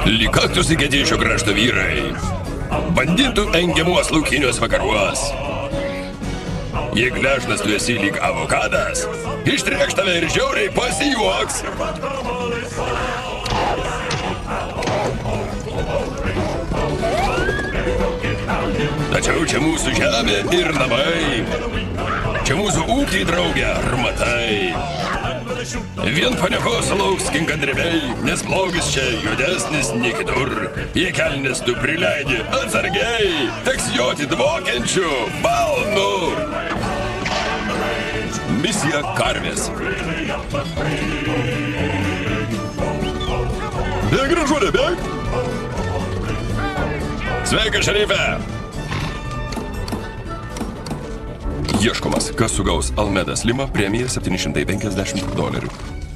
Lyg kaktus įgėdėšio krašto vyrai. Banditų engiamuos laukinius vakaruos. Jei gležnas tu esi lyg avokadas, ištrėkš tave ir žiauriai pasijuoks. Tačiau čia mūsų žemė ir namai. Čia mūsų ūkiai, draugė, ar matai? Vien paniekos lauks kinkandrėmiai, nes blogis čia juodesnis nei kitur. Jei kelnes tu prileidi atsargiai, teks joti dvokiančių balnų. Misija karvės. Bėg, gražuolė, bėg! Sveika, šerife! Ieškomas, kas sugaus Almedas Lima premiją $750.